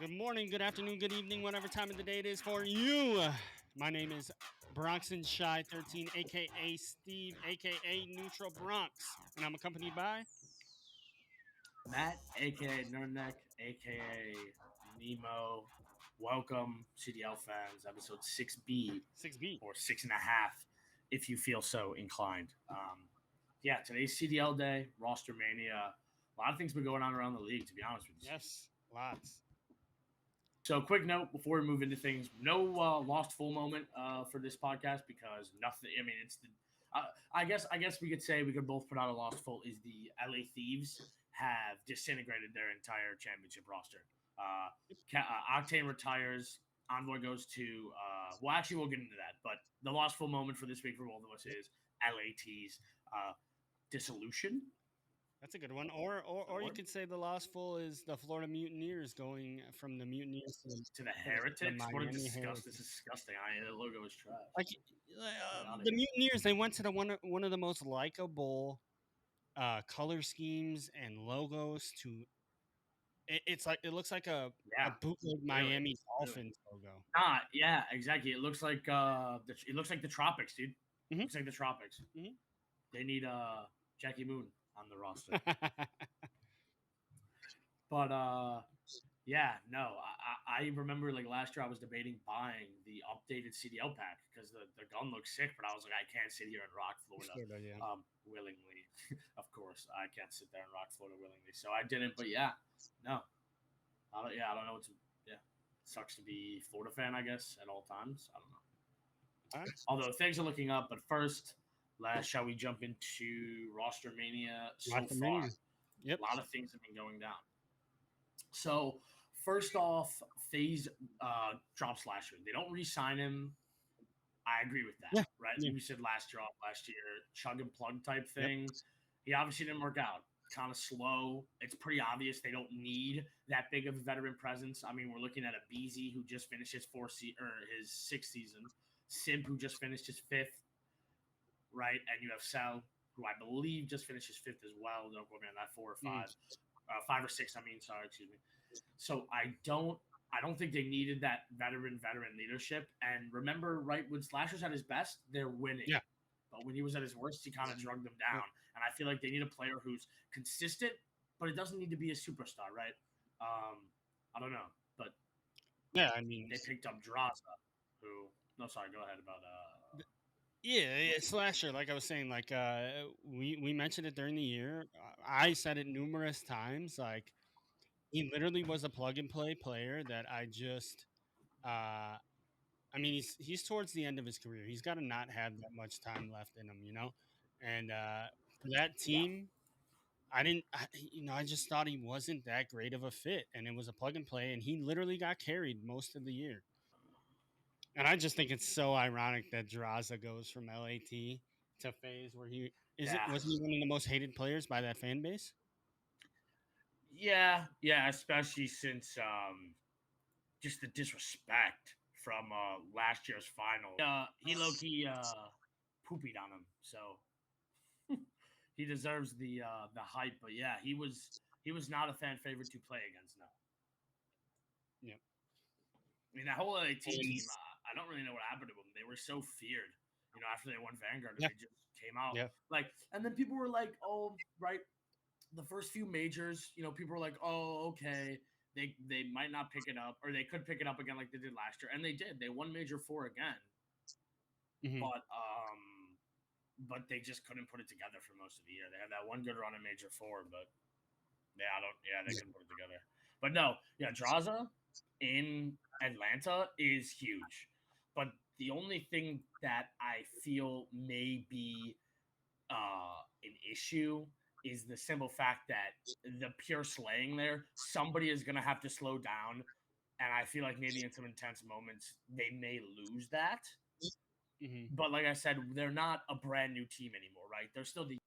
Good morning, good afternoon, good evening, whatever time of the day it is for you. My name is BronxinCHI13, aka Steve, aka Neutral Bronx, and I'm accompanied by Matt, aka Nerdneck, aka Nemo. Welcome, CDL fans, episode 6B 6B. or 6.5, if you feel so inclined. Today's CDL day, Rostermania. A lot of things been going on around the league, to be honest with you. Yes, lots. So, quick note before we move into things: no lost full moment for this podcast because nothing. I mean, it's the. I guess we could say we could both put out a lost full is the LA Thieves have disintegrated their entire championship roster. Octane retires. Envoy goes to. Well, actually, we'll get into that. But the lost full moment for this week for both of us is LAT's dissolution. That's a good one. Or you could say the lost full is the Florida Mutineers going from the Mutineers To the Heretics. What a Miami disgust! Heretics. This is disgusting. The logo is trash. Like the Mutineers, they went to the one of the most likable color schemes and logos to it's like it looks like a Yeah, bootleg Miami Dolphins logo. Yeah, exactly. It looks like the tropics, dude. Mhm. Looks like the tropics. Mhm. They need Jackie Moon on the roster. But no. I remember like last year I was debating buying the updated CDL pack because the gun looks sick, but I was like, I can't sit here and rock Florida Yeah. willingly. Of course, I can't sit there and rock Florida willingly, so I didn't. But yeah, no, I don't know what to. Yeah, sucks to be a Florida fan, I guess, at all times. I don't know. Although things are looking up, but first, shall we jump into Rostermania so far? Yep. A lot of things have been going down. So, first off, FaZe drops last year. They don't re-sign him. I agree with that, Yeah. right? Yeah. We said last year, chug and plug type thing. Yep. He obviously didn't work out. Kind of slow. It's pretty obvious they don't need that big of a veteran presence. I mean, we're looking at a Beezy who just finished his his sixth season, Simp who just finished his fifth, right? And you have Sal who I believe just finished his fifth as well. Don't quote me on that, 4 or 5, 5 or 6. Excuse me. So I don't think they needed that veteran leadership. And remember, right, when Slasher's at his best, they're winning. Yeah. But when he was at his worst, he kind of drugged them down. Yeah. And I feel like they need a player who's consistent, but it doesn't need to be a superstar, right? I don't know. But yeah, I mean, they picked up Draza, who no, sorry, go ahead about yeah, Slasher, like I was saying, like we mentioned it during the year. I said it numerous times, like he literally was a plug and play player that I just I mean, he's towards the end of his career. He's got to not have that much time left in him, you know. And for that team, I just thought he wasn't that great of a fit, and it was a plug and play, and he literally got carried most of the year. And I just think it's so ironic that Draza goes from LAT to FaZe, where was he one of the most hated players by that fan base? Yeah, especially since just the disrespect from last year's final. He low-key poopied on him, so he deserves the hype. But yeah, he was not a fan favorite to play against. No. Yep. I mean, that whole LA team, I don't really know what happened to them. They were so feared, after they won Vanguard, they just came out. Yeah. And then people were like, oh, right, the first few majors, people were like, oh, okay, they might not pick it up, or they could pick it up again like they did last year. And they did. They won Major 4 again. Mm-hmm. But they just couldn't put it together for most of the year. They had that one good run in Major 4, but they couldn't put it together. But no, Draza in Atlanta is huge. But the only thing that I feel may be an issue is the simple fact that the pure slaying there, somebody is going to have to slow down. And I feel like maybe in some intense moments, they may lose that. Mm-hmm. But like I said, they're not a brand new team anymore, right? They're still the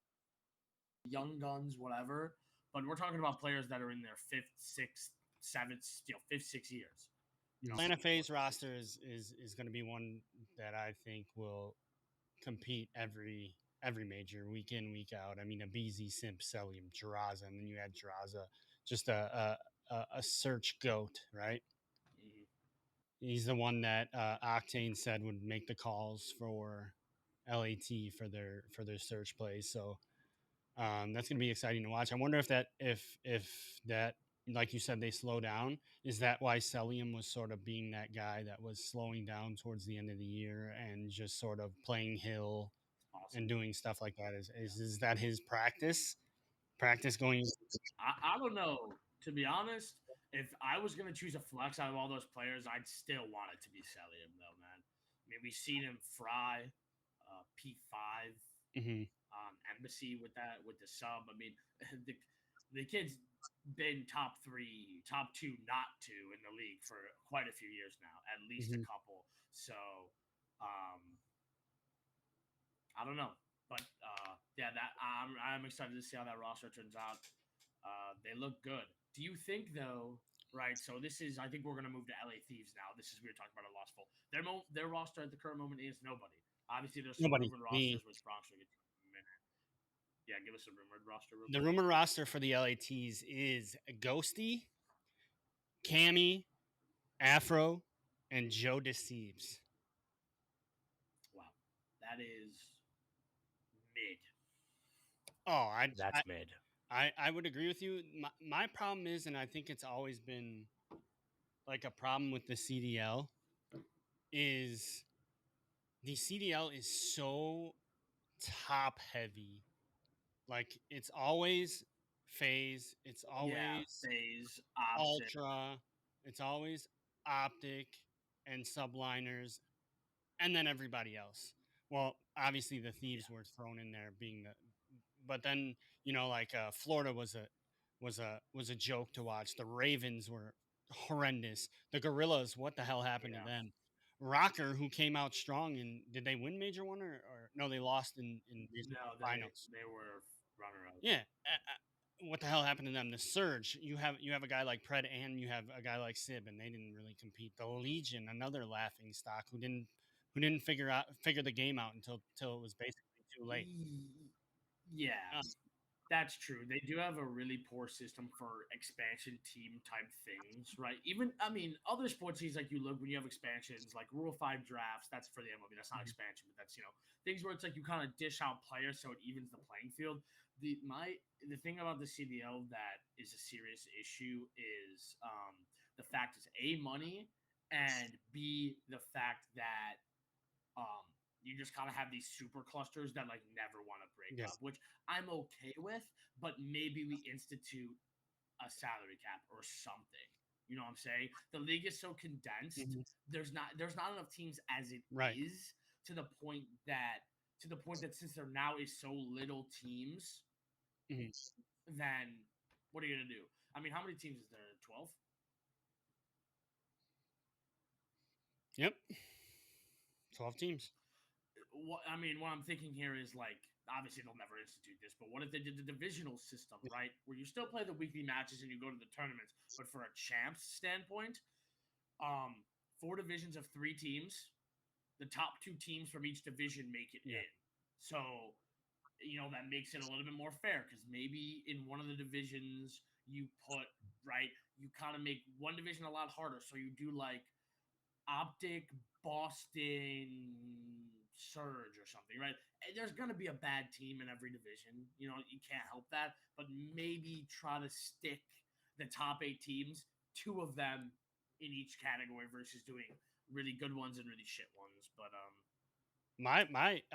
young guns, whatever. But we're talking about players that are in their 5th, 6th, 7th, 5th, 6 years. Atlanta FaZe roster is going to be one that I think will compete every major, week in, week out. I mean, a BZ, Simp, Celium, Draza, and then you add Draza, just a a search goat, right? Mhm. He's the one that Octane said would make the calls for LAT for their search plays. So that's going to be exciting to watch. I wonder if that, like you said, they slow down. Is that why Celium was sort of being that guy that was slowing down towards the end of the year and just sort of playing hill It's and possible. doing stuff like that? Yeah. Is that his practice? Practice going? I don't know. To be honest, if I was gonna choose a flex out of all those players, I'd still want it to be Celium though, man. I mean, we've seen him fry P5 Mhm, Embassy with that with the sub. I mean, the kid's been top three, top two, not two in the league for quite a few years now, at least a mhm. couple. So um, I don't know, but yeah, that I'm excited to see how that roster turns out. They look good. Do you think though? Right. So this is. I think we're gonna move to LA Thieves now. This is we were talking about a lost full. Their roster at the current moment is nobody. Obviously, there's some Nobody. rumored rosters which Bronx will get to in a minute. Yeah, give us a rumored roster real The quick. rumor roster for the LATs is Ghosty, Cammy, Afro, and Joe Deceives. Wow, that is mid. Oh, That's mid. I would agree with you. My problem is, and I think it's always been like a problem with the CDL, is the CDL is so top heavy. Like it's always phase, it's Yeah, always phase optic. ultra, it's always optic and subliners, and then everybody else. Well, obviously the thieves Yeah, were thrown in there being the, but then you know like Florida was a joke to watch. The Ravens were horrendous. The Gorillas, what the hell happened to yeah. them? Rocker, who came out strong, and did they win Major One or no? They lost in No, finals. they were runner up. Yeah. What the hell happened to them? The Surge. You have a guy like Pred and you have a guy like Sib, and they didn't really compete. The Legion, another laughing stock who didn't figure the game out until it was basically too late. Yeah, Uh, that's true. They do have a really poor system for expansion team type things, right? Even I mean, other sports teams like you look when you have expansions like Rule 5 drafts, that's for the MLB. That's not mhm. expansion, but that's things where it's like you kind of dish out players so it evens the playing field. The thing about the CDL that is a serious issue is the fact is A money and B the fact that you just kind of have these super clusters that like never want to break Yeah. up, which I'm okay with, but maybe we institute a salary cap or something. You know what I'm saying? The league is so condensed. Mhm. There's not enough teams as it Right. is to the point that since there now is so little teams, Mhm. then what are you gonna do? I mean, how many teams is there? 12? Yep. 12 teams. What I mean, what I'm thinking here is like obviously they'll never institute this, but what if they did the divisional system, Yeah. right? Where you still play the weekly matches and you go to the tournaments, but for a champs standpoint, um, four divisions of three teams, the top two teams from each division make it Yeah. in. So that makes it a little bit more fair because maybe in one of the divisions you put right, you kind of make one division a lot harder. So you do like Optic, Boston, Surge, or something, right? And there's going to be a bad team in every division. You can't help that. But maybe try to stick the top eight teams, two of them in each category versus doing really good ones and really shit ones. But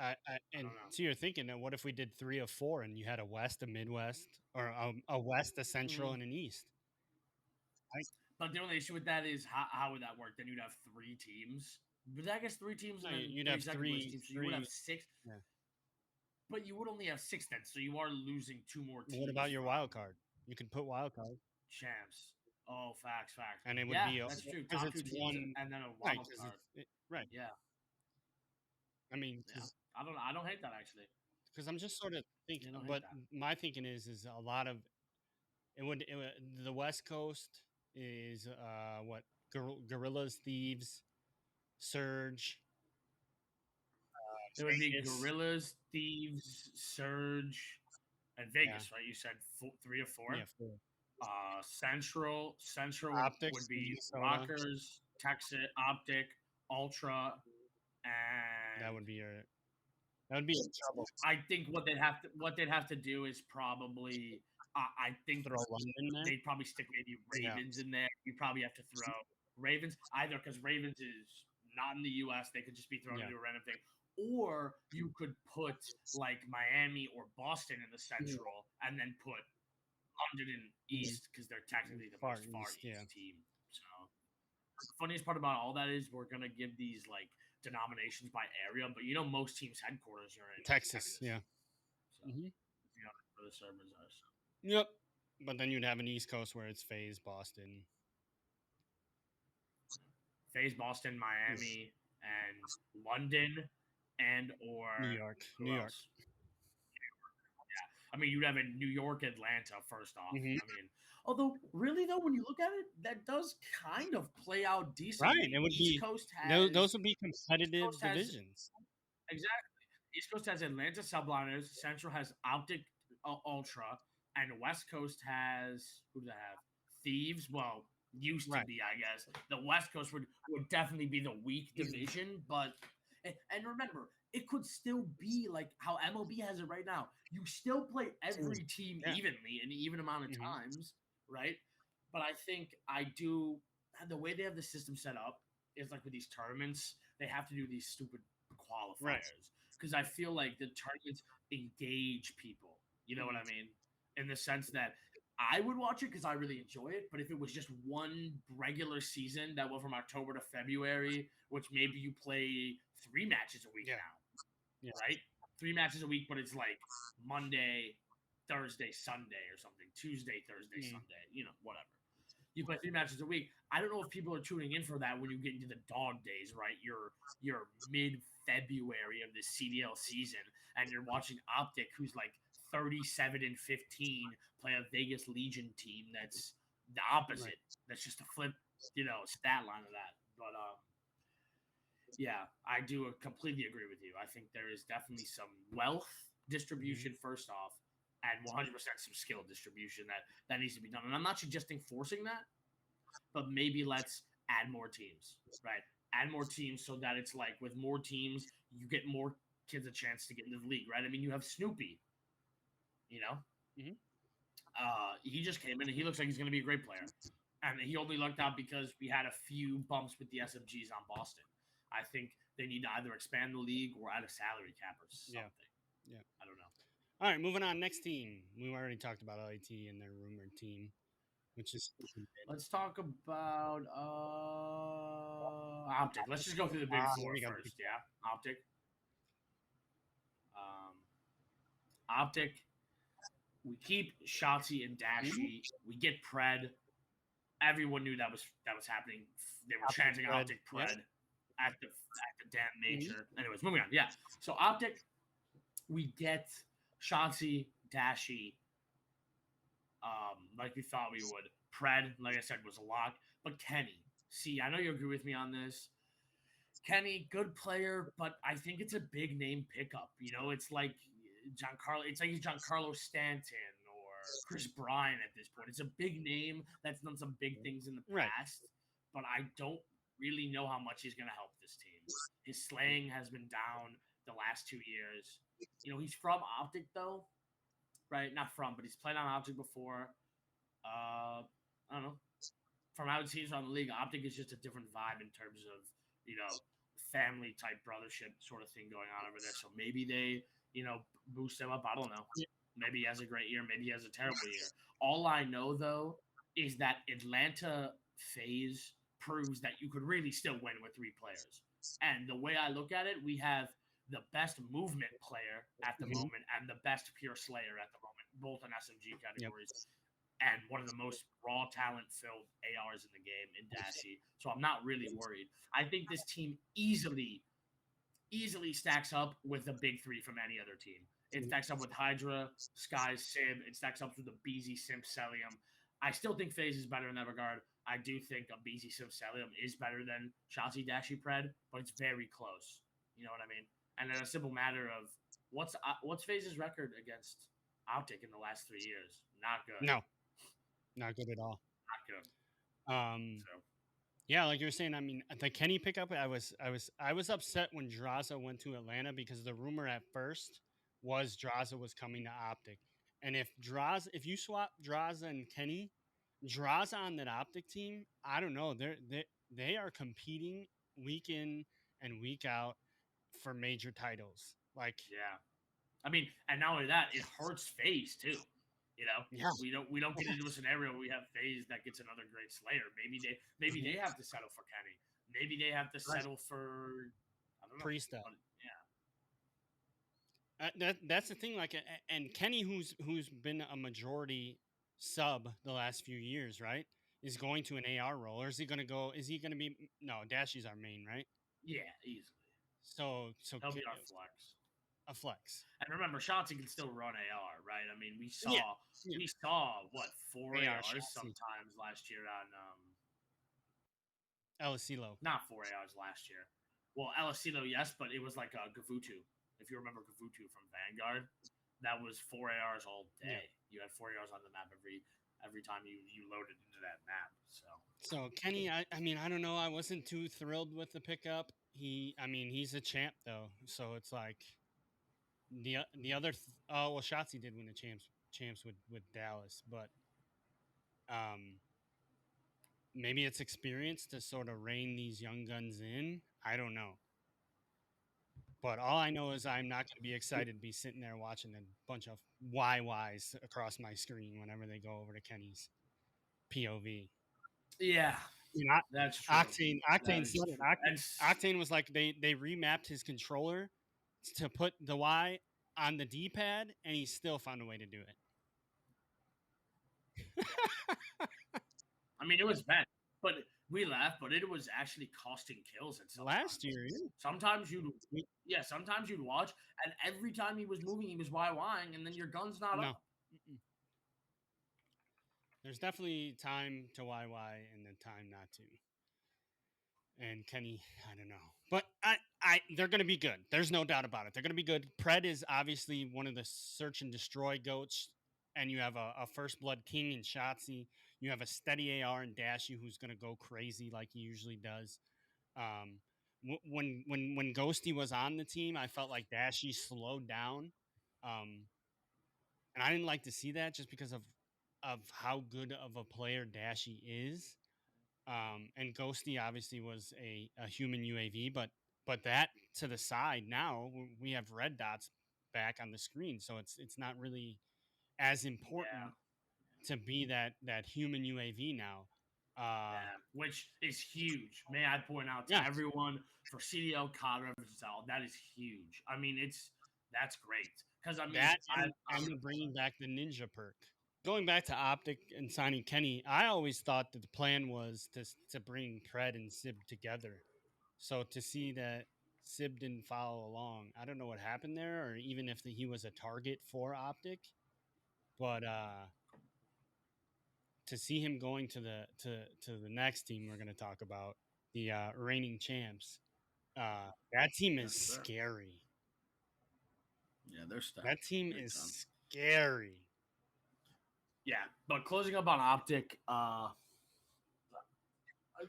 I And don't know. so you're thinking, what if we did 3 of 4 and you had a West, a Midwest, or a West, a Central, Mm. and an East? I, But the only issue with that is how would that work? Then you'd have three teams. But I guess three teams no, and then you'd three have second place teams. So you would have three. six. Yeah. But you would only have six then, so you are losing two more What teams about your wild from card? You could put wild card, champs. Oh, facts, facts. and it would Yeah, be that's true. because Top two it's teams one, and then a right? wild Because card. right. Yeah, I mean, yeah. I don't hate that actually. because I'm just sort of I thinking, don't hate but that. my thinking is a lot of the West Coast is what Gorillas, Thieves, Surge, It would be Vegas. Gorillas, Thieves, Surge, and Yeah, Vegas, right? You said 3 of yeah, 4. 4. Central would Optics, be Minnesota. Rockers, Texas, Optic, Ultra, That and would be your. That would be in trouble. I think what they'd have to do is probably I think Throw London there. they'd probably stick maybe Yeah. Ravens in there. You probably have to throw Ravens either because Ravens is not in the U.S. They could just be thrown Yeah. into a random thing, or you could put like Miami or Boston in the Central and then put London in East because they're technically the most far East Yeah. team. So the funniest part about all that is we're gonna give these like denominations by area, but most teams' headquarters are in Texas. Yeah. So Hmm. that's where the servers are. So. Yep. But then you'd have an East Coast where it's FaZe, Boston. FaZe, Boston, Miami, and London, and New or York. who New York. else? I mean, you'd have a New York, Atlanta first off. Mhm. I mean, although really though, when you look at it, that does kind of play out Right. decently. It would East be Coast has those would be East competitive Coast has divisions. exactly. East Coast has Atlanta Subliners. Central has Optic Ultra, and West Coast has who do they have? Thieves. Well, used to Right. be, I guess. The West Coast would definitely be the weak division, but and remember, it could still be like how MLB has it right now. You still play every team Yeah. evenly in an even amount of Mhm. times, right? But I think I do the way they have the system set up is like with these tournaments, they have to do these stupid Right. qualifiers because I feel like the tournaments engage people. You know what I mean? In the sense that I would watch it because I really enjoy it. But if it was just one regular season that went from October to February, which maybe you play 3 matches a week Yeah. now, Yeah. right? 3 matches a week, but it's like Monday, Thursday, Sunday, or something. Tuesday, Thursday, Sunday. Whatever. You play 3 matches a week. I don't know if people are tuning in for that when you get into the dog days, right? You're mid February of the CDL season, and you're watching Optic, who's like 37-15, play a Vegas Legion team that's the opposite. Right. That's just a flip, stat line of that. But yeah, I do completely agree with you. I think there is definitely some wealth distribution first off, and 100% some skill distribution that needs to be done. And I'm not suggesting forcing that, but maybe let's add more teams, right? Add more teams so that it's like with more teams, you get more kids a chance to get into the league, right? I mean, you have Snoopy, Mhm. he just came in and he looks like he's going to be a great player. And he only lucked out because we had a few bumps with the SMGs on Boston. I think they need to either expand the league or add a salary cap or something. Yeah. I don't know. All right, moving on. Next team. We already talked about LAT and their rumored team, which is. Let's talk about Optic. Let's just go through the big Here four we go. first. Yeah, Optic. Optic. We keep Shotzi and Dashi. We get Pred. Everyone knew that was happening. They were chanting Pred. Optic Pred Yep. at the damn major. Anyways, moving on. Yeah. So Optic, we get Shotzi, Dashi, like we thought we would. Pred, like I said, was a lock. But Kenny, see, I know you agree with me on this. Kenny, good player, but I think it's a big name pickup. It's like Giancarlo. It's like he's Giancarlo Stanton or Chris Bryant at this point. It's a big name that's done some big things in the Right. past, but I don't really know how much he's going to help this team. His slaying has been down the last 2 years. He's from Optic though, right? Not from, but he's played on Optic before. I don't know. From how it seems around the league, Optic is just a different vibe in terms of family type brothership sort of thing going on over there. So maybe they boost him up. I don't know. Maybe he has a great year. Maybe he has a terrible year. All I know though is that Atlanta FaZe proves that you could really still win with 3 players. And the way I look at it, we have the best movement player at the moment and the best pure slayer at the moment, both in SMG categories. Yep. And one of the most raw talent filled ARs in the game in Dashi. So I'm not really worried. I think this team easily stacks up with the big 3 from any other team. It stacks up with Hydra, Sky, Sib. It stacks up with the BZ, Simp, Celium. I still think FaZe is better in that regard. I do think a BZ, Simp, Celium is better than Shotzi, Dashi, Pred, but it's very close. You know what I mean? And then a simple matter of what's FaZe's record against Optic in the last 3 years? Not good. No. Not good at all. Not good. Um, So yeah, like you were saying, I mean, the Kenny pickup, I was upset when Draza went to Atlanta because the rumor at first was Draza was coming to Optic. And if you swap Draza and Kenny, Draza on that Optic team, I don't know. They are competing week in and week out for major titles. Like, yeah, I mean, and not only that, it hurts FaZe too. You know, yeah. we don't get into a scenario where we have FaZe that gets another great Slayer. Maybe they have to settle for Kenny. Maybe they have to Right. settle for I don't know. Priesta. But yeah, That's the thing. Like, and Kenny, who's been a majority sub the last few years, right, is going to an AR role, or is he going to go? Is he going to be? No, Dashy's our main, right? yeah, easily. So He'll be our flex. a flex. And remember, Shotzi can still run AR, right? I mean, we Yeah, saw yeah. we saw what four AR ARs Shotzi, sometimes last year on LCLO. not four ARs last year. Well, Elasilo, yes, but it was like a Gavutu. If you remember Gavutu from Vanguard, that was four ARs all Yeah. day. You had four ARs on the map every time you loaded into that map. So So Kenny, I mean, I don't know. I wasn't too thrilled with the pickup. I mean, he's a champ though, so it's like the other. Oh well, Shotzi did win the champs with Dallas, but um maybe it's experience to sort of rein these young guns in. I don't know. But all I know is I'm not going to be excited to be sitting there watching a bunch of YYs across my screen whenever they go over to Kenny's POV. yeah, You know, that's true. That Octane is said it. true. And Octane was like they remapped his controller to put the Y on the D pad, and he still found a way to do it. I mean, it was bad, but we laughed, but it was actually costing kills at Last sometimes. year, yeah. Sometimes sometimes you'd watch, and every time he was moving, he was YYing, and then your gun's not No. up. Mm-mm. There's definitely time to YY and then time not to. And Kenny, I don't know, but they're going to be good. There's no doubt about it. They're going to be good. Pred is obviously one of the search and destroy goats, and you have a first blood king in Shotzi. You have a steady AR in Dashy who's going to go crazy like he usually does. Um, when Ghosty was on the team, I felt like Dashy slowed down, um, and I didn't like to see that just because of how good of a player Dashy is. And Ghosty obviously was a human UAV, but that to the side now we have red dots back on the screen, so it's not really as Yeah, important to be that human UAV now. Uh, yeah, which is huge. May I point out to yeah, everyone for CDL COD references out, that is huge. I mean, that's great because I mean, that and I'm they're bringing back the ninja perk. Going back to Optic and signing Kenny, I always thought that the plan was to bring Pred and Sib together. So to see that Sib didn't follow along, I don't know what happened there, or even if he was a target for Optic. But to see him going to the next team we're going to talk about, the reigning champs, that team is yes, sir. scary. Yeah, they're That stacked team big is time. scary. Yeah, but closing up on Optic, I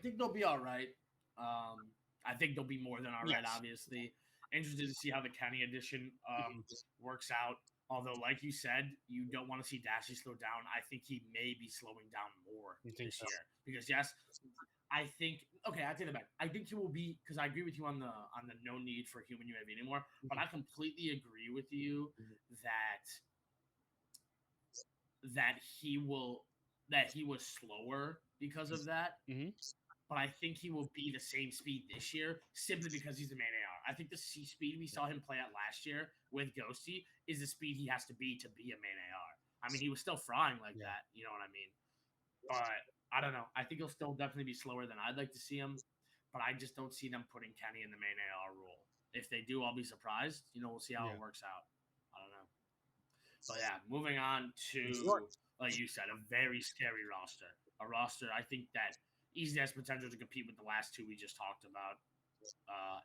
think they'll be all right. I think they'll be more than all right. Yes. Obviously, interested to see how the Kenny edition Mhm. works out. Although, like you said, you don't want to see Dashy slow down. I think he may be slowing down more You think this so? year because yes, I think okay. I take that back. I think he will be because I agree with you on the no need for human UAV anymore. But Mhm. I completely agree with you Mhm. that that he will that he was slower because of that, Mhm. but I think he will be the same speed this year simply because he's the main AR. I think the C speed we saw him play at last year with Ghosty is the speed he has to be a main AR. I mean, he was still frying like Yeah. that, you know what I mean? But I don't know. I think he'll still definitely be slower than I'd like to see him, but I just don't see them putting Kenny in the main AR role. If they do, I'll be surprised. You know, we'll see how it Yeah. works out. I don't know. But yeah, moving on New York. to like you said, a very scary roster. A roster I think that easily has potential to compete with the last two we just talked about,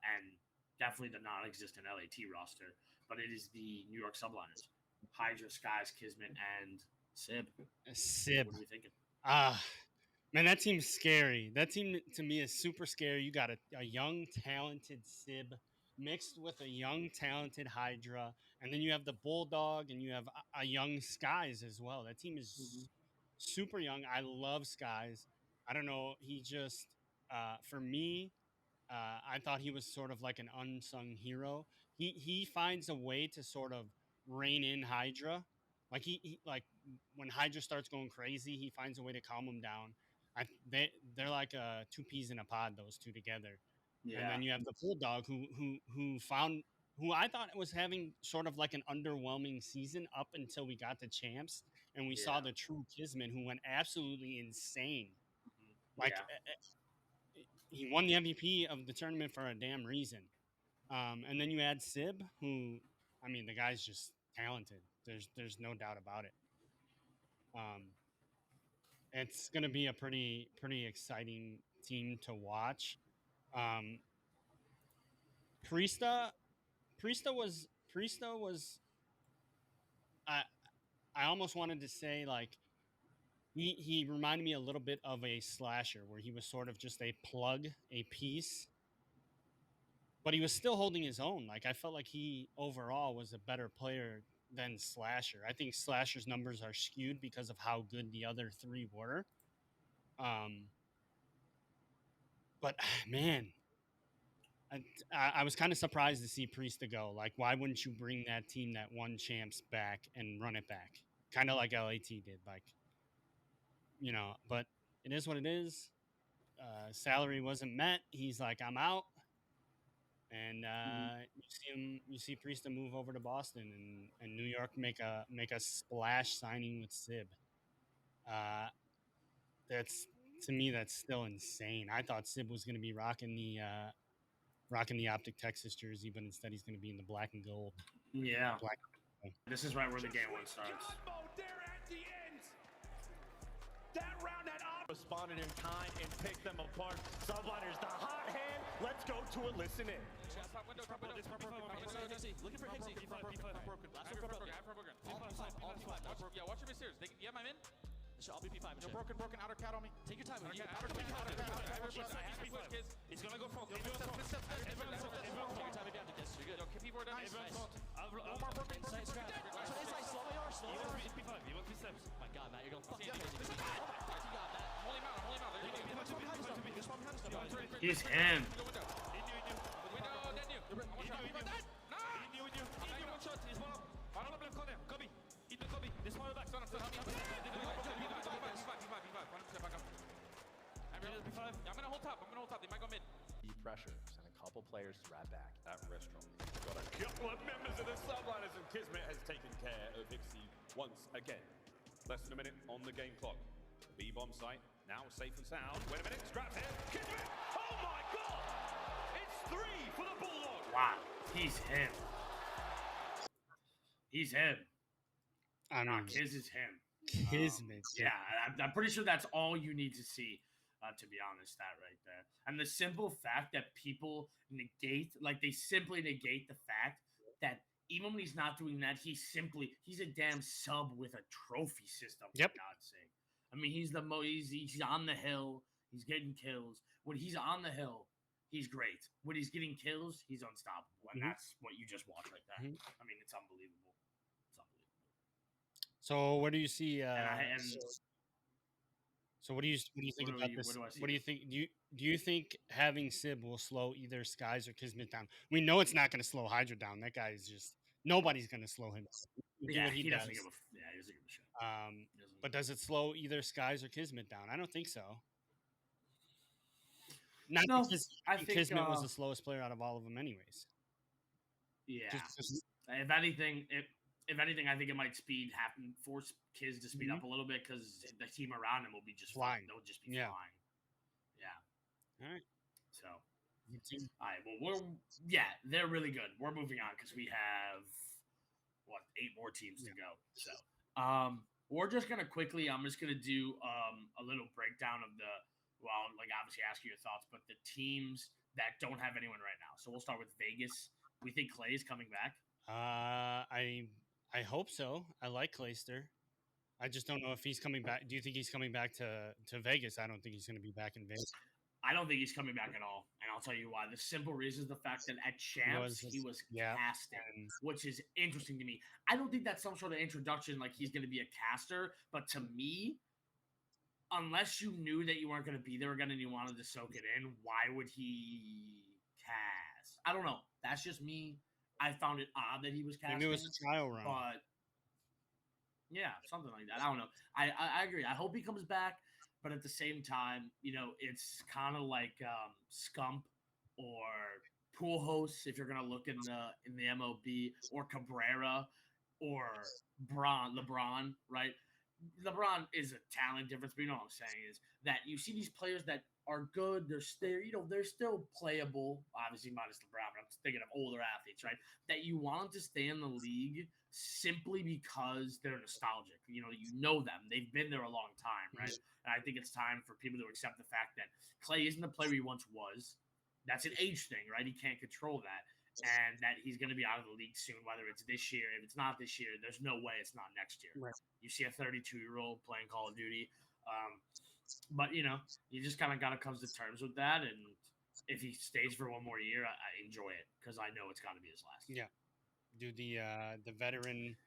and definitely the non-existent LAT roster. But it is the New York Subliners, Hydra, Skies, Kismet, and Sib. Sib. What are we thinking? Ah, man, that team's scary. That team to me is super scary. You got a young, talented Sib mixed with a young, talented Hydra, and then you have the Bulldog, and you have a young Skies as well. That team Mm-hmm. is super young. I love Skies. I don't know. He just, for me, I thought he was sort of like an unsung hero. He finds a way to sort of rein in Hydra. Like he like when Hydra starts going crazy, he finds a way to calm him down. They're like two peas in a pod, those two together. And Yeah, then you have the Bulldog who found who I thought was having sort of like an underwhelming season up until we got to champs and we saw yeah, the true Kismet who went absolutely insane. mhm, Like yeah, he won the MVP of the tournament for a damn reason. And then you add Sib, who, I mean, the guy's just talented. There's no doubt about it. Um, it's going to be a pretty exciting team to watch. Um, Priesta Priesta was I I almost wanted to say like he reminded me a little bit of a slasher where he was sort of just a plug, a piece, but he was still holding his own. Like I felt like he overall was a better player than Slasher. I think Slasher's numbers are skewed because of how good the other three were. Um, but man, I was kind of surprised to see Priesta go. Like, why wouldn't you bring that team that won champs back and run it back? Kind of like LAT did. Like, but it is what it is. Salary wasn't met. He's like, I'm out. And mhm. you see Priesta move over to Boston and New York make a splash signing with Sib. Uh, that's to me that's still insane. I thought Sib was going to be rocking the Optic Texas jersey, but instead he's going to be in the black and gold. Yeah. Black. This is right where the game one starts. That round that responded in kind and picked them apart. Subliners, the hot hand. Let's go to a listen in. Looking for Hixie. Yeah, watch your stairs. Yeah, my man. I'll be P5. No broken outer cat on me. Take your time. He's gonna go front. Take your time if you have to kiss. You're good. Okay, people are done. One more broken. Inside scratch. Slow AR. P5. He wants P7. My God, Matt, you're going fucking crazy. You got Matt. Hold him out. There you go. He's him. Window, then you. Parla blank corner. Copy. Hit the copy. This one back. P5. I'm gonna hold top. They might go mid. Pressure, send a couple players to wrap back. That restaurant got a couple of members of the subliners, and Kismet has taken care of Hixie once again. Less than a minute on the game clock. The B-bomb site now safe and sound. Wait a minute, scraps here. Kismet! Oh my God! It's 3 for the Bulldog. Wow, he's him. He's him. I mean, Kiz is him. Kismet. Yeah, I'm pretty sure that's all you need to see. To be honest, that right there. And the simple fact that people they simply negate the fact that even when he's not doing that, he's a damn sub with a trophy system, for Yep. God's sake. I mean, he's on the hill, he's getting kills. When he's on the hill, he's great. When he's getting kills, he's unstoppable. And that's what you just watched right there. I mean, it's unbelievable. It's unbelievable. So what do you see? So what do you think about this? What do you think? Do you think having Sib will slow either Skies or Kismet down? We know it's not going to slow Hydra down. That guy is just nobody's going to slow him. Yeah, he doesn't give a shit. But does it slow either Skies or Kismet down? I don't think so. Not No, because I think Kismet was the slowest player out of all of them, anyways. Yeah. If anything, I think it might force Kiz to speed up a little bit because the team around him will be just flying. They'll just be flying. Yeah. All right. So, all right. Well, they're really good. We're moving on because we have 8 more teams to go. So, we're just gonna quickly. I'm just gonna do a little breakdown of obviously ask you your thoughts, but the teams that don't have anyone right now. So we'll start with Vegas. We think Clay is coming back. I hope so. I like Clayster. I just don't know if he's coming back. Do you think he's coming back to Vegas? I don't think he's going to be back in Vegas. I don't think he's coming back at all, and I'll tell you why. The simple reason is the fact that at Champs he was yeah, casting, and which is interesting to me. I don't think that's some sort of introduction, like he's going to be a caster. But to me, unless you knew that you weren't going to be there again and you wanted to soak it in, why would he cast? I don't know. That's just me. I found it odd that he was casting. maybe it was a trial run. But yeah, something like that. I don't know. I agree. I hope he comes back, but at the same time, you know, it's kind of like Scump or Pool Hosts if you're gonna look in the MLB, or Cabrera or LeBron, right? LeBron is a talent difference, but you know what I'm saying is that you see these players that are good. They're still, you know, they're still playable. Obviously, minus LeBron, but I'm thinking of older athletes, right? That you want them to stay in the league simply because they're nostalgic. You know them. They've been there a long time, right? And I think it's time for people to accept the fact that Clay isn't the player he once was. That's an age thing, right? He can't control that. And that he's going to be out of the league soon, whether it's this year. If it's not this year, there's no way it's not next year. Right. You see a 32-year-old playing Call of Duty. But, you just kind of got to come to terms with that. And if he stays for one more year, I enjoy it because I know it's got to be his last. Yeah. Do the veteran,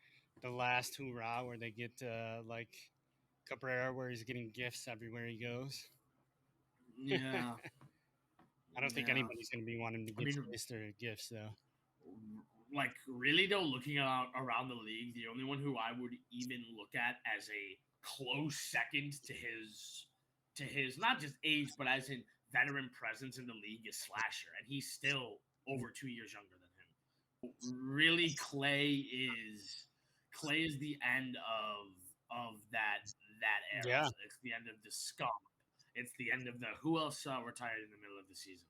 the last hoorah where they get like Cabrera, where he's getting gifts everywhere he goes. Yeah. I don't think anybody's going to be wanting to give Mr. gifts, though. Like, really, though, looking around the league, the only one who I would even look at as a close second to his not just age, but as in veteran presence in the league is Slasher, and he's still over 2 years younger than him. Really, Clay is the end of that era. Yeah. It's the end of the Scump. It's the end of the who else retired in the middle of the season?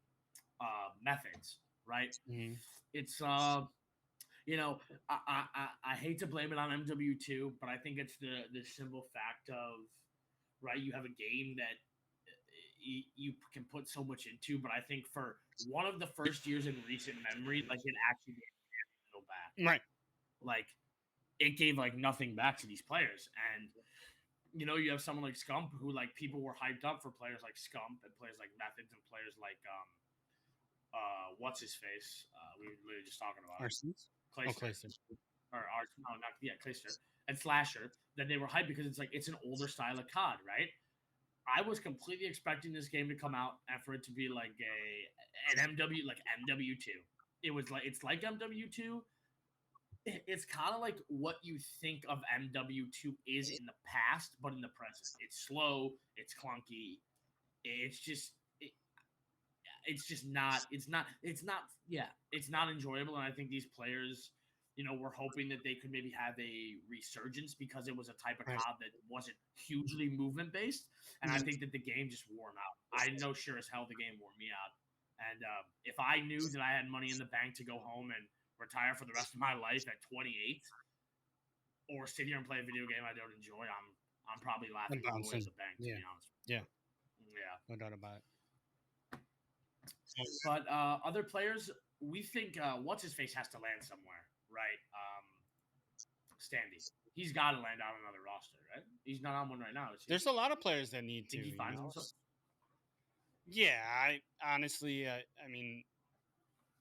Methods, right? Mm-hmm. It's I hate to blame it on MW2, but I think it's the simple fact of, right, you have a game that you can put so much into, but I think for one of the first years in recent memory, like, it actually gave a little back. Right. Like, it gave like nothing back to these players. And you have someone like Scump who, like, people were hyped up for players like Scump and players like Methods and players like what's his face? We were literally just talking about Arsons? Clayster. Clayster and Slasher. That they were hyped because it's an older style of COD, right? I was completely expecting this game to come out and for it to be like an MW, like MW2. It's like MW2. It's kind of like what you think of MW2 is in the past, but in the present. It's slow, it's clunky, it's not enjoyable. And I think these players, were hoping that they could maybe have a resurgence because it was a type of COD that wasn't hugely movement based. And I think that the game just wore them out. I know sure as hell the game wore me out. And if I knew that I had money in the bank to go home and retire for the rest of my life at 28, or sit here and play a video game I don't enjoy, I'm probably laughing all the way to the bank, to be honest. Yeah. No doubt about it. But other players, we think what's his face has to land somewhere, right? Standy. He's got to land on another roster, right? He's not on one right now. There's a lot of players that need to. Think he finds himself? Yeah, I honestly, I mean,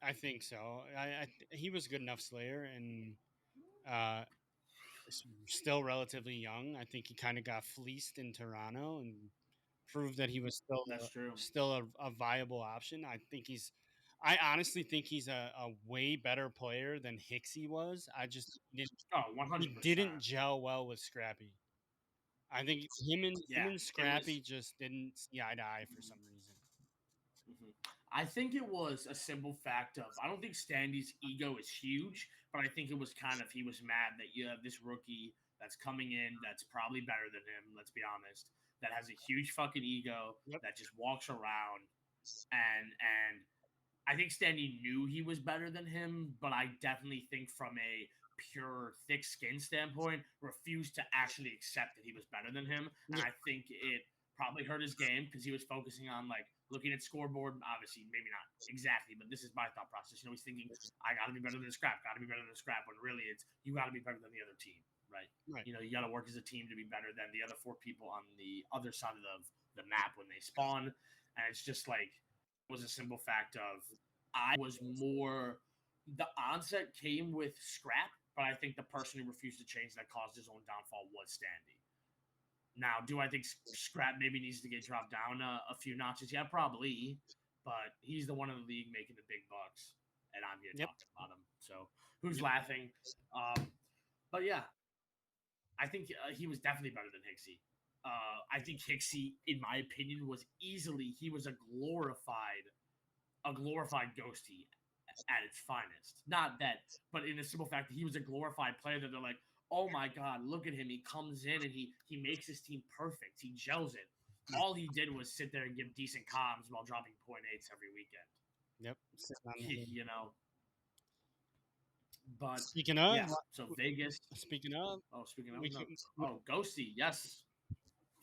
I think so. He was good enough Slayer, and still relatively young. I think he kind of got fleeced in Toronto and proved that he was still a viable option. I honestly think he's a way better player than Hicksy was. I just didn't. 100%. He didn't gel well with Scrappy. I think him and Scrappy just didn't see eye to eye for some reason. Mm-hmm. I think it was a simple fact of, I don't think Standy's ego is huge, but I think it was kind of, he was mad that you have this rookie that's coming in that's probably better than him, let's be honest, that has a huge fucking ego, that just walks around, and I think Standy knew he was better than him, but I definitely think from a pure thick skin standpoint, refused to actually accept that he was better than him. And I think it probably hurt his game because he was focusing on, like, looking at scoreboard. Obviously, maybe not exactly, but this is my thought process. He's thinking, I got to be better than Scrap, when really it's, you got to be better than the other team. right? Right. You know, you got to work as a team to be better than the other 4 people on the other side of the map when they spawn. And it's just like, it was a simple fact of I was more, the onset came with Scrap, but I think the person who refused to change that caused his own downfall was Standy. Now, do I think Scrap maybe needs to get dropped down a few notches? Yeah, probably. But he's the one in the league making the big bucks, and I'm here Yep. talking about him. So who's laughing? But yeah, I think he was definitely better than Hixie. I think Hixie, in my opinion, was easily he was a glorified ghosty at its finest. Not that, but in the simple fact that he was a glorified player that they're like, oh my god, look at him. He comes in and he makes his team perfect. He gels it. All he did was sit there and give decent comms while dropping .8s every weekend. Yep. You know. But Speaking of, yeah, so Vegas. Speaking of, Speaking of, we no. can, Ghosty, yes.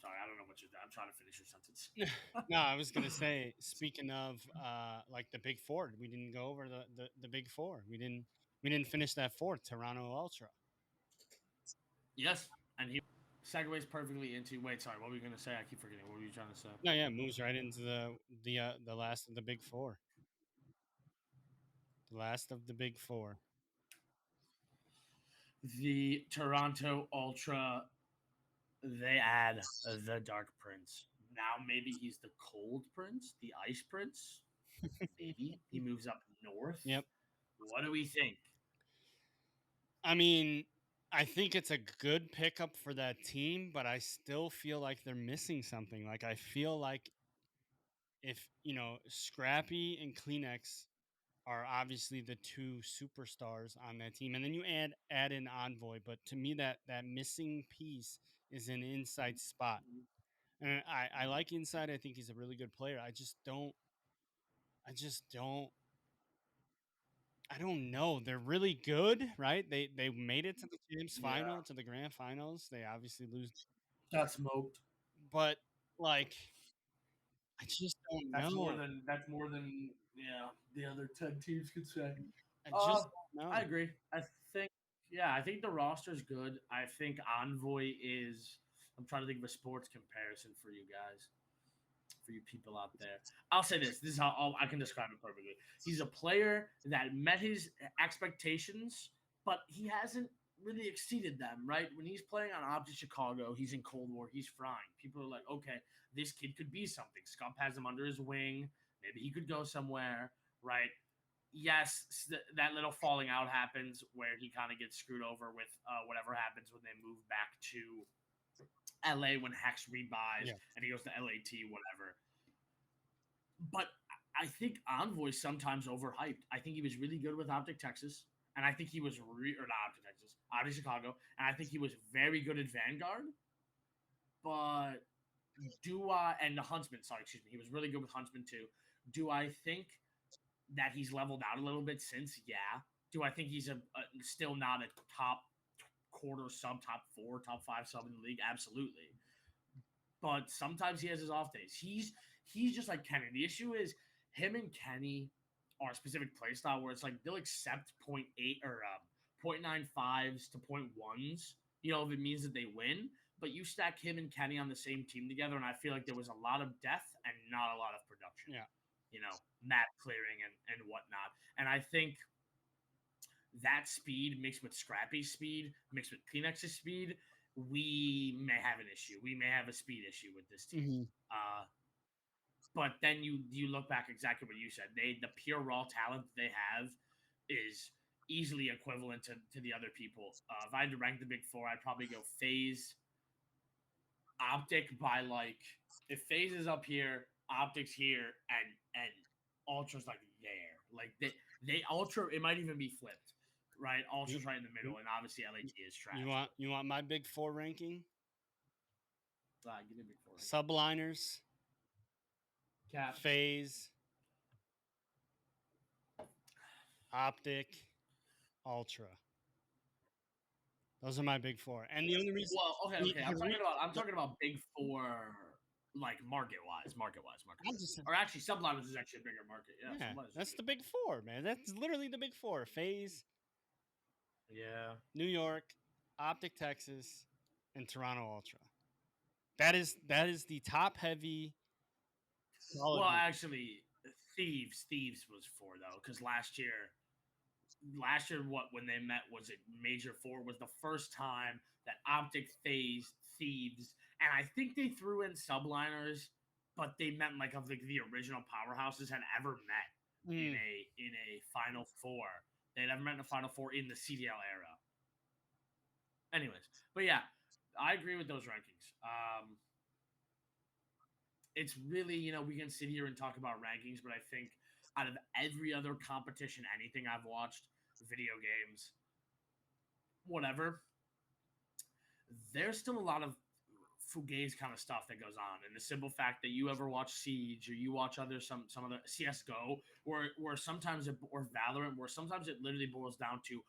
Sorry, I don't know what you're. I'm trying to finish your sentence. no, I was gonna say. Speaking of, like the big four, we didn't go over the big four. We didn't finish that fourth Toronto Ultra. Yes, and he segues perfectly into. Wait, sorry, what were you gonna say? I keep forgetting. What were you trying to say? No, yeah, moves right into the last of the big four. The last of the big four. The Toronto Ultra. They add the Dark Prince. Now maybe he's the Cold Prince, the Ice Prince. Maybe he moves up north. Yep. What do we think? I mean, I think it's a good pickup for that team, but I still feel like they're missing something. Like I feel like if Scrappy and Kleenex are obviously the two superstars on that team, and then you add in Envoy. But to me, that missing piece is an inside spot, and I like inside. I think he's a really good player. I just don't. I don't know. They're really good, right? They made it to the Champs final, to the grand finals. They obviously lose, Got smoked. but like I just don't know. That's more than the other 10 teams could say. I just don't know. I agree. I think the roster's good. I think Envoy is. I'm trying to think of a sports comparison for you guys, for you people out there. I'll say this. This is how I can describe it perfectly. He's a player that met his expectations, but he hasn't really exceeded them, right? When he's playing on Optic Chicago, he's in Cold War, he's frying. People are like, okay, this kid could be something. Scump has him under his wing. Maybe he could go somewhere, right? Yes, that little falling out happens where he kind of gets screwed over with whatever happens when they move back to LA when Hex rebuys and he goes to LAT, whatever. But I think Envoy sometimes overhyped. I think he was really good with Optic Texas, and I think he was or not Optic Texas, Optic Chicago, and I think he was very good at Vanguard. But and the Huntsman? Sorry, excuse me. He was really good with Huntsman too. Do I think that he's leveled out a little bit since? Yeah. Do I think he's still not a top quarter sub, top 4, top 5 sub in the league? Absolutely. But sometimes he has his off days. He's just like Kenny. The issue is him and Kenny are a specific play style where it's like they'll accept 0.8 or 0.95s to 0.1s, if it means that they win. But you stack him and Kenny on the same team together, and I feel like there was a lot of depth and not a lot of production. Yeah. Map clearing and whatnot. And I think that speed mixed with Scrappy's speed, mixed with Kleenex's speed, we may have an issue. We may have a speed issue with this team. Mm-hmm. But then you look back exactly what you said. The pure raw talent they have is easily equivalent to the other people. If I had to rank the big four, I'd probably go FaZe, Optic by if FaZe is up here, Optic's here, and Ultra's there. They Ultra, it might even be flipped. Right, Ultra's right in the middle, and obviously LAT is trash. You want my big four ranking? Give me big four. Subliners, Cap, FaZe, Optic, Ultra. Those are my big four. And the only reason. Well, okay. I'm talking about big four, market wise. Or actually, Subliners is actually a bigger market. Yeah, that's the big four, man. That's literally the big four. FaZe. Yeah. New York, Optic Texas, and Toronto Ultra. That is the top heavy. Well, actually, Thieves was 4 though, because last year what when they met was it Major 4 was the first time that Optic Thieves, and I think they threw in subliners, but they meant like of the original powerhouses had ever met in a Final Four. They'd ever met in a Final Four in the CDL era. Anyways, but yeah, I agree with those rankings. It's really, we can sit here and talk about rankings, but I think out of every other competition, anything I've watched, video games, whatever, there's still a lot of fugazi kind of stuff that goes on. And the simple fact that you ever watch Siege or you watch some other CS:GO, or sometimes or Valorant, where sometimes it literally boils down to,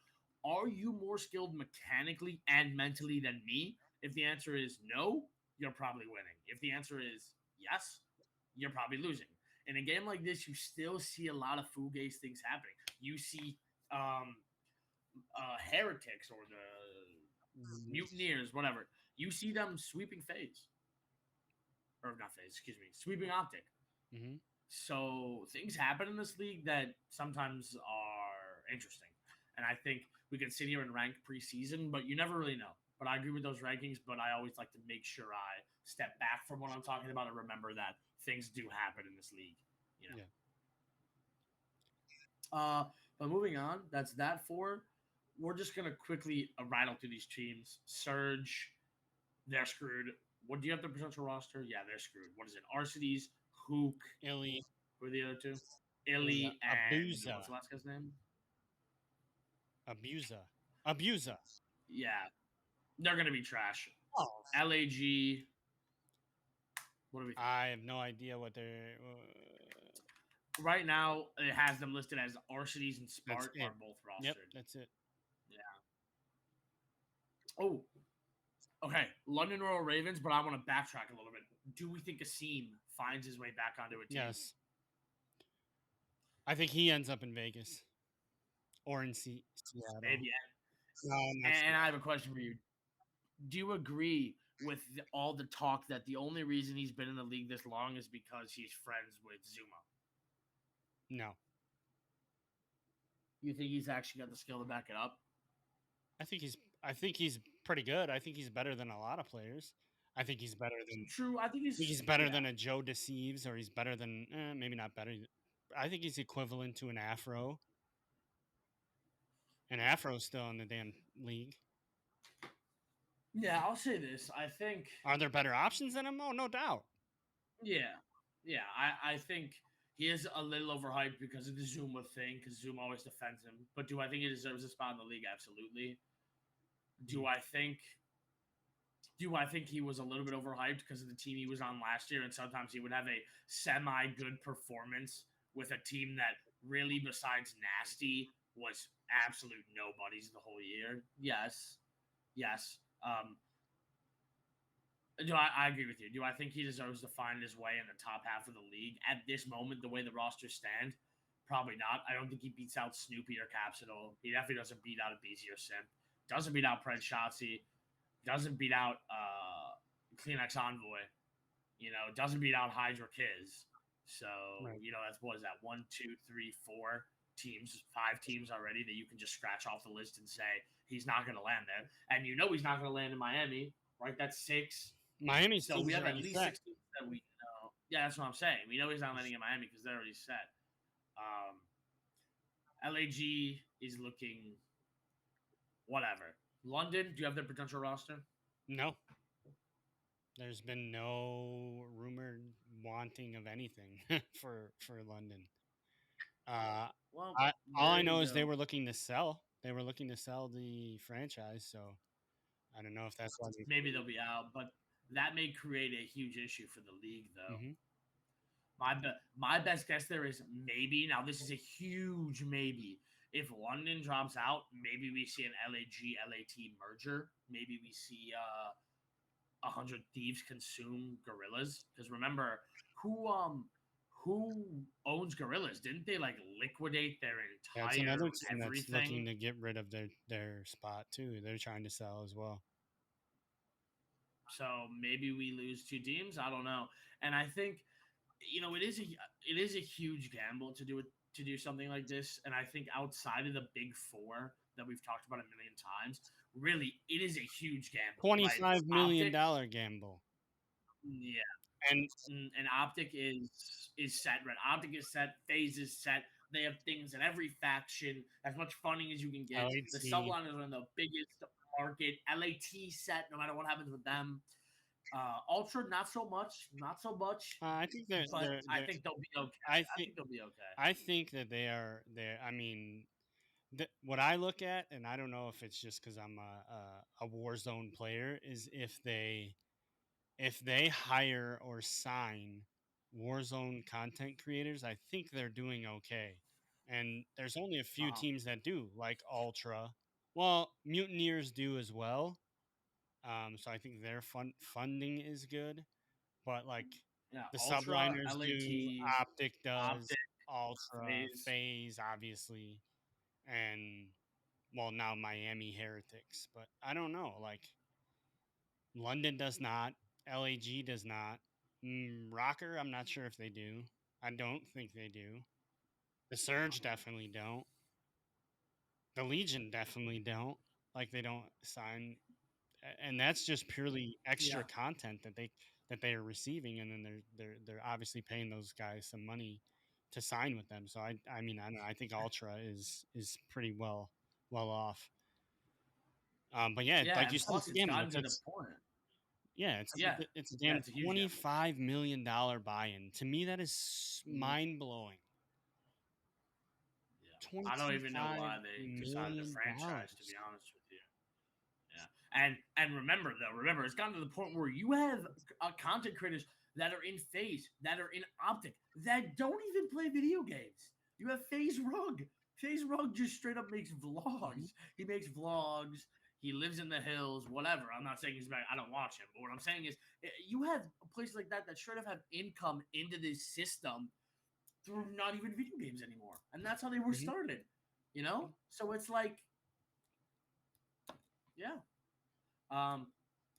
are you more skilled mechanically and mentally than me? If the answer is no, you're probably winning. If the answer is yes, you're probably losing. In a game like this, you still see a lot of fugazi things happening. You see heretics or the mutineers, whatever. You see them sweeping phase, or not phase, excuse me, sweeping optic. Mm-hmm. So things happen in this league that sometimes are interesting, and I think we can sit here and rank preseason, but you never really know. But I agree with those rankings, but I always like to make sure I step back from what I'm talking about and remember that things do happen in this league. Yeah. But moving on, that's that for. We're just gonna quickly rattle through these teams. Surge, they're screwed. What do you have the potential roster? Yeah, they're screwed. What is it? Arcides, Hook, Illy. who are the other two? Illy and Abusa. what's the last guy's name? Abusa. Yeah, they're gonna be trash. Oh. LAG. What do we think? I have no idea what they're. Right now, it has them listed as Arcides and Spark are both rostered. Yep, that's it. Yeah. Oh, okay. London Royal Ravens, but I want to backtrack a little bit. Do we think Asim finds his way back onto a team? Yes. I think he ends up in Vegas or in Seattle. Maybe. And I have a question for you. Do you agree with all the talk that the only reason he's been in the league this long is because he's friends with Zuma? No. You think he's actually got the skill to back it up? I think he's pretty good. I think he's better than a lot of players. I think he's better than True. I think he's better than a Joe Deceives, or he's better than maybe not better. I think he's equivalent to an Afro. And Afro's still in the damn league. Yeah, I'll say this. I think. Are there better options than him? Oh, no doubt. Yeah. I think he is a little overhyped because of the Zuma thing, because Zuma always defends him. But do I think he deserves a spot in the league? Absolutely. Do I think he was a little bit overhyped because of the team he was on last year, and sometimes he would have a semi-good performance with a team that really, besides nasty, was absolute nobodies the whole year? Yes. I agree with you. Do I think he deserves to find his way in the top half of the league at this moment, the way the rosters stand? Probably not. I don't think he beats out Snoopy or Capsidal. He definitely doesn't beat out a BZ or Simp. Doesn't beat out Pred Shotzi. Doesn't beat out Kleenex Envoy. Doesn't beat out Hydra Kiz. So, right. That's what is that? 1, 2, 3, 4 teams, 5 teams already that you can just scratch off the list and say he's not going to land there. And he's not going to land in Miami, right? That's 6. Miami's so we have at least set. 6 teams that we know. Yeah, that's what I'm saying. We know he's not landing in Miami because they're already set. LAG is looking whatever. London, do you have their potential roster? No. There's been no rumored wanting of anything for London. All I know is they were looking to sell. They were looking to sell the franchise, so I don't know if that's why. Maybe they'll be out, but that may create a huge issue for the league, though. Mm-hmm. My best guess there is maybe. Now, this is a huge maybe. If London drops out, maybe we see an LAT merger. Maybe we see 100 Thieves consume Gorillas. Because remember, who who owns Gorillas? Didn't they like liquidate their That's entire another team that's looking everything? to get rid of their spot too. They're trying to sell as well. So maybe we lose 2 teams. I don't know. And I think it is a huge gamble to do something like this. And I think outside of the big four that we've talked about a million times, really it is a huge gamble, right? Optic, $25 million gamble. yeah, And and Optic is set. Right, Optic is set. FaZe is set. They have things in every faction. As much funding as you can get. The LAT. Sublime is one of the biggest market. LAT set. No matter what happens with them. Ultra, not so much. Not so much. I think they're, But they're, I they're think they'll be okay. I I think think they'll be okay. I think that they are there. I mean, what I look at, and I don't know if it's just because I'm a Warzone player, is if they hire or sign Warzone content creators, I think they're doing okay. And there's only a few Uh-huh. teams that do, like Ultra. Well, Mutineers do as well. So I think their funding is good. But like Yeah, the Ultra, subliners do, LAT, Optic does, Optic, Ultra, FaZe. FaZe, obviously, and well now Miami Heretics. But I don't know. Like London does not, LAG does not, Rocker. I'm not sure if they do. I don't think they do. The Surge definitely don't. The Legion definitely don't. Like they don't sign, and that's just purely Yeah, extra content that they are receiving, and then they're obviously paying those guys some money to sign with them. So I mean I don't know, I think Ultra is pretty well off. But yeah, yeah, like you and said, it's plus a it's gamble. gotten to the point. Yeah, Yeah, it's a yeah, damn it's a huge gamble. $25 million buy-in. To me, that is Mhm. mind blowing. Yeah, I don't even know $25 why they decided to million franchise. To be dollars. honest with you. Yeah, and remember though, remember it's gotten to the point where you have content creators that are in FaZe, that are in Optic, that don't even play video games. You have FaZe Rug. FaZe Rug just straight up makes Mhm. vlogs. He makes vlogs. He lives in the hills, whatever. I'm not saying he's bad. I don't watch him, but what I'm saying is, you have places like that that straight up have income into this system through not even video games anymore, and that's how they were Mhm. started. So it's like, yeah.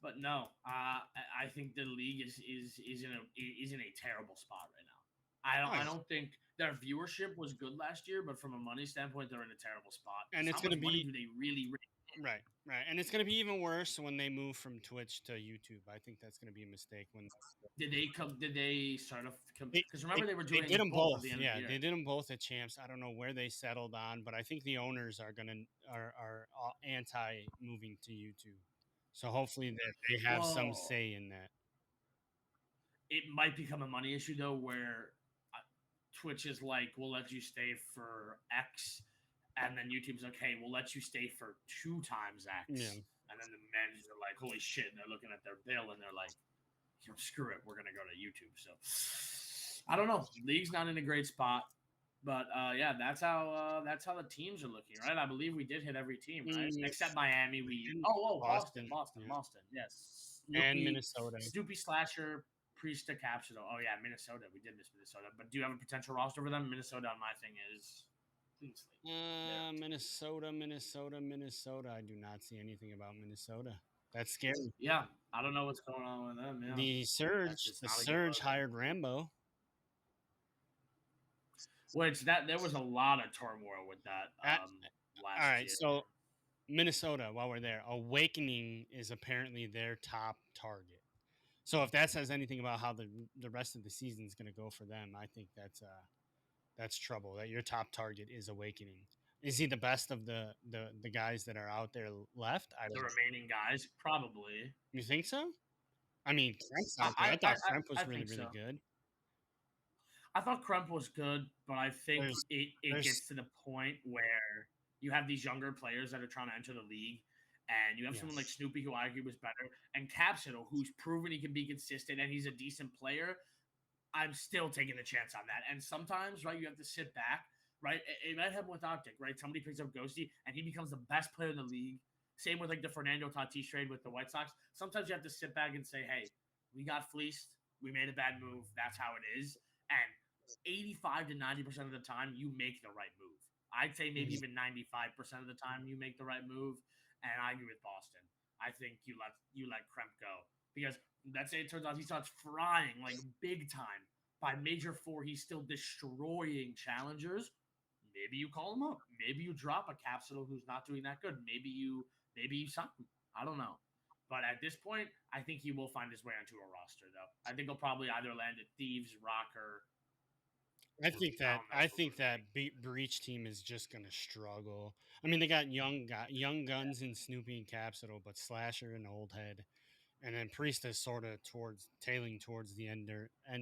But no, I think the league is in a terrible spot right now. Oh, I yeah. don't think their viewership was good last year, but from a money standpoint, they're in a terrible spot. And Because it's how gonna much money be do they really? right, and it's gonna be even worse when they move from Twitch to YouTube. I think that's gonna be a mistake when Did they come? Did they start off? they Because remember they were they doing did them both at both. the end of the Yeah, year. they did them both at Champs. I don't know where they settled on, but I think the owners are anti moving to YouTube. So hopefully that they have some Well, say in that. it might become a money issue though, where Twitch is like, we'll let you stay for X, and then YouTube's like, hey, we'll let you stay for 2 times Yeah. X. And then the managers are like, holy shit. And they're looking at their bill and they're like, screw it. We're going to go to YouTube. So I don't know. League's not in a great spot. But yeah, that's how the teams are looking, right? I believe we did hit every team, right? Mm, Except Miami. We and Boston, Boston, Boston, yeah, Boston. Yes, and Snoopy, Minnesota. Snoopy Slasher, Priesta, Capsule. Oh yeah, Minnesota. We did miss Minnesota, but do you have a potential roster for them? Minnesota on my thing is clean slate. Minnesota. I do not see anything about Minnesota. That's scary. Yeah, I don't know what's going on with them. Yeah, that's just The not a good Surge look. hired Rambo. Which that there was a lot of turmoil with that At, all last right, year. so Minnesota, while we're there, Awakening is apparently their top target. So if that says anything about how the rest of the season is going to go for them, I think that's trouble. That your top target is Awakening. Is he the best of the guys that are out there left? I The don't. remaining guys, probably. You think so? I mean, Kremp's I out there. I thought Kremp I was really think so. really good. I thought Crump was good, but I think There's it there's gets to the point where you have these younger players that are trying to enter the league, and you have someone like yes. Snoopy who I argue was better, and Capsule who's proven he can be consistent and he's a decent player. I'm still taking the chance on that. And sometimes, right, you have to sit back, right? It might happen with Optic, right? Somebody picks up Ghosty and he becomes the best player in the league. Same with like the Fernando Tatis trade with the White Sox. Sometimes you have to sit back and say, hey, we got fleeced. We made a bad move. That's how it is. And 85 to 90% of the time, you make the right move. I'd say maybe even 95% of the time you make the right move. And I agree with Boston. I think you let Kremp go because let's say it turns out he starts frying like big time. By Major 4, he's still destroying challengers. Maybe you call him up. Maybe you drop a Capsule who's not doing that good. Maybe you sign him. I don't know. But at this point, I think he will find his way onto a roster, though. I think he'll probably either land at Thieves, Rocker. I think that Breach team is just gonna struggle. I mean, they got young guns in Snoopy and Capsule, but Slasher and Old Head, and then Priest is sort of tailing towards the end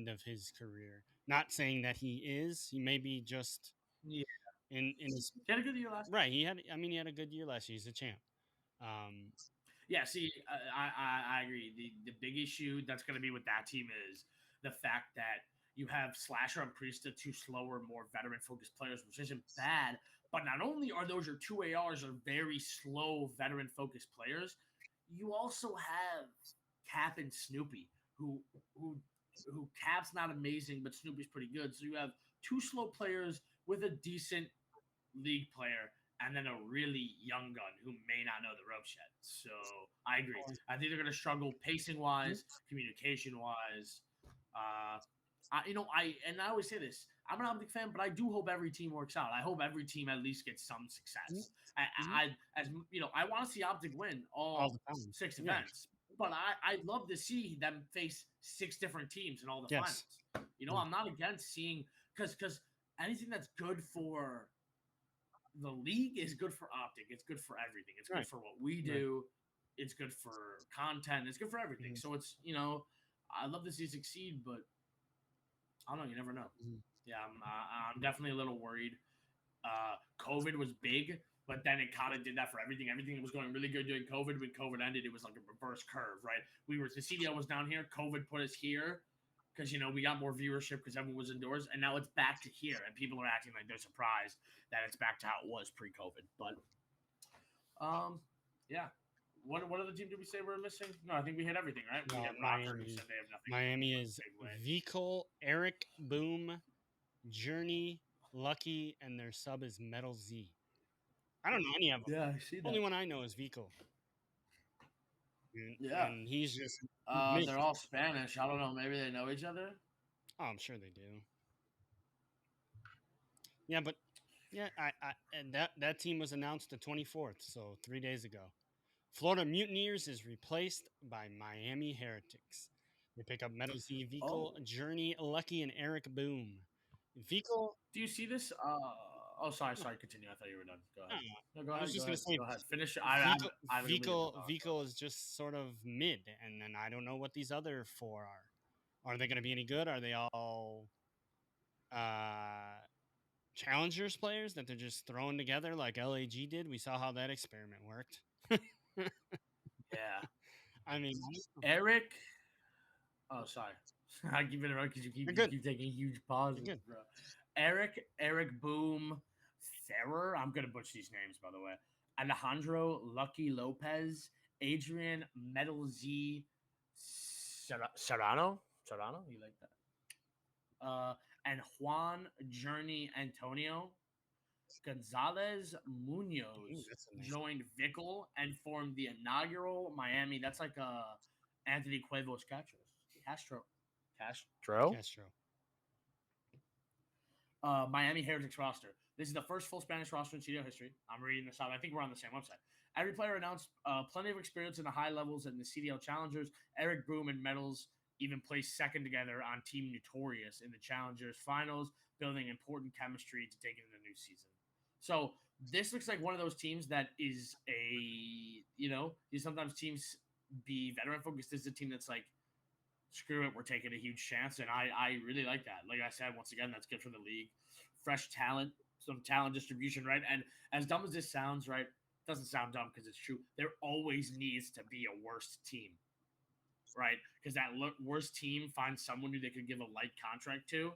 of his career. Not saying that he is. He may be just Yeah. in his He had a good year last right. He had. I mean, he had a good year last year. He's a champ. Yeah, see, I agree. The big issue that's going to be with that team is the fact that you have Slasher and Priesta, two slower, more veteran-focused players, which isn't bad. But not only are those your two ARs are very slow, veteran-focused players, you also have Cap and Snoopy, who Cap's not amazing, but Snoopy's pretty good. So you have two slow players with a decent league player and then a really young gun who may not know the ropes yet. So I agree. I think they're going to struggle pacing wise, communication wise. I always say this. I'm an Optic fan, but I do hope every team works out. I hope every team at least gets some success. I want to see Optic win all the time. 6 events, but I'd love to see them face 6 different teams in all the finals. I'm not against seeing because anything that's good for the league is good for Optic. It's good for everything. It's good for what we do. It's good for content. It's good for everything. So it's I'd love to see it succeed, but I don't know. You never know. Yeah, I'm definitely a little worried. COVID was big, but then it kind of did that for everything. Everything was going really good during COVID. When COVID ended, it was like a reverse curve, right? The CDL was down here. COVID put us here because we got more viewership because everyone was indoors, and now it's back to here, and people are acting like they're surprised that it's back to how it was pre-COVID. But yeah. What other team did we say we're missing? No, I think we hit everything, right? We had Rocker, who said they have nothing. Miami is Vikol, Eric Boom, Journey, Lucky, and their sub is Metal Z. I don't know any of them. Yeah, I see that. Only one I know is Vikol. And he's just they're all Spanish. I don't know. Maybe they know each other. Oh, I'm sure they do. Yeah, but and that team was announced the 24th, so 3 days ago. Florida Mutineers is replaced by Miami Heretics. They pick up Metal Z, Vikol, Journey, Lucky, and Eric Boom. Vikol. Do you see this? Sorry. Continue. I thought you were done. Go ahead. No, go ahead. I was just going to say, go ahead. Finish. Vikol is just sort of mid, and then I don't know what these other 4 are. Are they going to be any good? Are they all challengers players that they're just throwing together like LAG did? We saw how that experiment worked. Yeah. I mean, Eric. Oh, sorry. I keep it around because you keep taking huge pauses, bro. Eric Boom, Ferrer. I'm gonna butcher these names, by the way. Alejandro Lucky Lopez, Adrian Metal Z, Serrano. You like that? And Juan Journey Antonio. Gonzalez Munoz joined Vikol and formed the inaugural Miami. That's like Anthony Cuevas Castro. Miami Heretics roster. This is the first full Spanish roster in CDL history. I'm reading this out. I think we're on the same website. Every player announced plenty of experience in the high levels and the CDL Challengers. Eric Boom and Metals even placed second together on Team Notorious in the Challengers finals, building important chemistry to take into the new season. So this looks like one of those teams that is sometimes teams be veteran focused. This is a team that's like, screw it, we're taking a huge chance. And I really like that. Like I said, once again, that's good for the league. Fresh talent, some talent distribution, right? And as dumb as this sounds, right, it doesn't sound dumb because it's true. There always needs to be a worst team, right? Because that worst team finds someone who they could give a light contract to.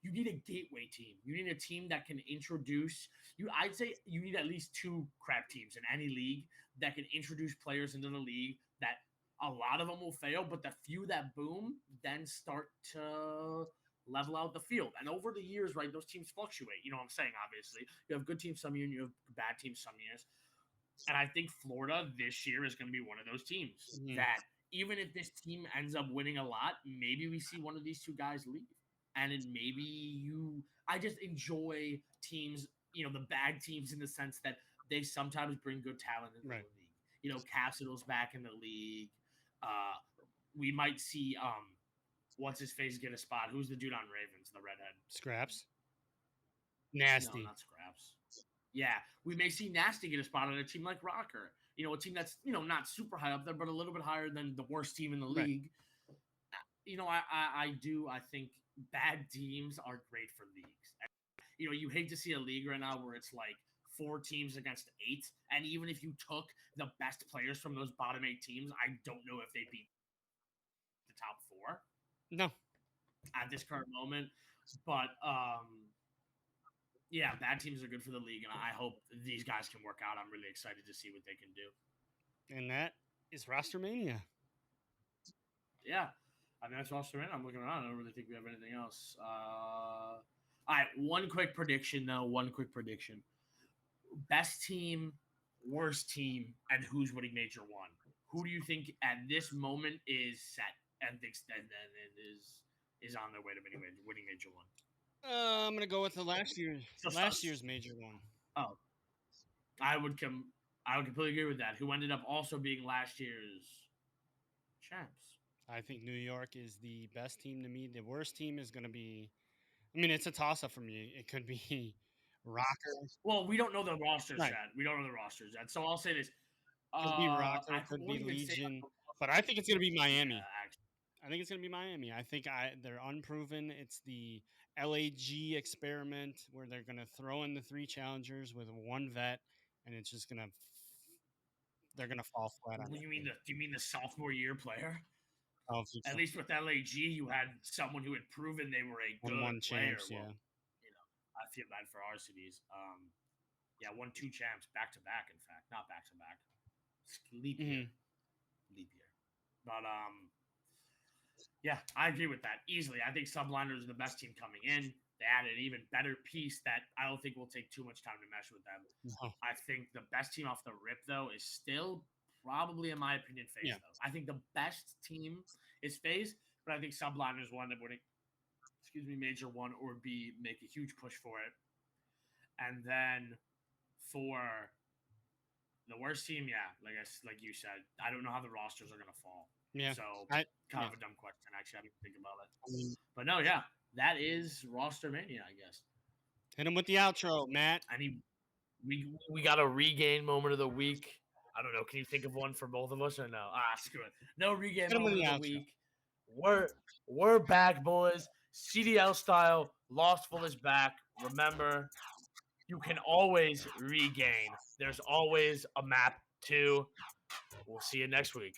You need a gateway team. You need a team that can introduce you. I'd say you need at least 2 crap teams in any league that can introduce players into the league that a lot of them will fail, but the few that boom then start to level out the field. And over the years, right, those teams fluctuate. You know what I'm saying? Obviously, you have good teams some years, you have bad teams some years. And I think Florida this year is going to be one of those teams that even if this team ends up winning a lot, maybe we see one of these two guys leave. And then I just enjoy teams, the bad teams in the sense that they sometimes bring good talent into the league. Cassidel's back in the league. We might see, what's his face get a spot? Who's the dude on Ravens, the redhead? Scraps. Nasty. No, not Scraps. Yeah, we may see Nasty get a spot on a team like Rocker. A team that's not super high up there, but a little bit higher than the worst team in the league. I think bad teams are great for leagues. And, you hate to see a league right now where it's like 4 teams against 8, and even if you took the best players from those bottom 8 teams, I don't know if they beat the top 4. No. At this current moment, but yeah, bad teams are good for the league, and I hope these guys can work out. I'm really excited to see what they can do. And that is Rostermania. Yeah. I mean, that's Rostermania. I'm looking around. I don't really think we have anything else. All right, one quick prediction, though. Best team, worst team, and who's winning Major 1. Who do you think at this moment is set and thinks that is on their way to winning Major 1? I'm gonna go with the last year's Major 1. Oh, I would completely agree with that. Who ended up also being last year's champs? I think New York is the best team to me. The worst team is gonna be. I mean, it's a toss-up for me. It could be Rocker. Well, we don't know the rosters yet. We don't know the rosters yet. So I'll say this. Could be Rocker. Could be Legion. But I think it's gonna be Miami. I think it's going to be Miami. I think they're unproven. It's the LAG experiment where they're going to throw in the 3 challengers with 1 vet, and it's just they're going to fall flat on it. Do you mean the sophomore year player? At So. least with LAG, you had someone who had proven they were a good player. Champs, yeah. I feel bad for our cities. Won 2 champs back to back. In fact, not back to back. Leap year. But yeah, I agree with that easily. I think Subliners are the best team coming in. They added an even better piece that I don't think will take too much time to mesh with them. No. I think the best team off the rip, though, is still probably, in my opinion, FaZe, though. I think the best team is FaZe, but I think Subliners will end up winning, Major 1 or make a huge push for it. And then for the worst team, like you said, I don't know how the rosters are going to fall. Yeah. So kind of a dumb question. Actually, I didn't think about it. But no, yeah, that is Rostermania, I guess. Hit him with the outro, Matt. We got a regain moment of the week. I don't know. Can you think of one for both of us or no? Screw it. No regain moment of the week. We're back, boys. CDL style. Lostful is back. Remember, you can always regain. There's always a map too. We'll see you next week.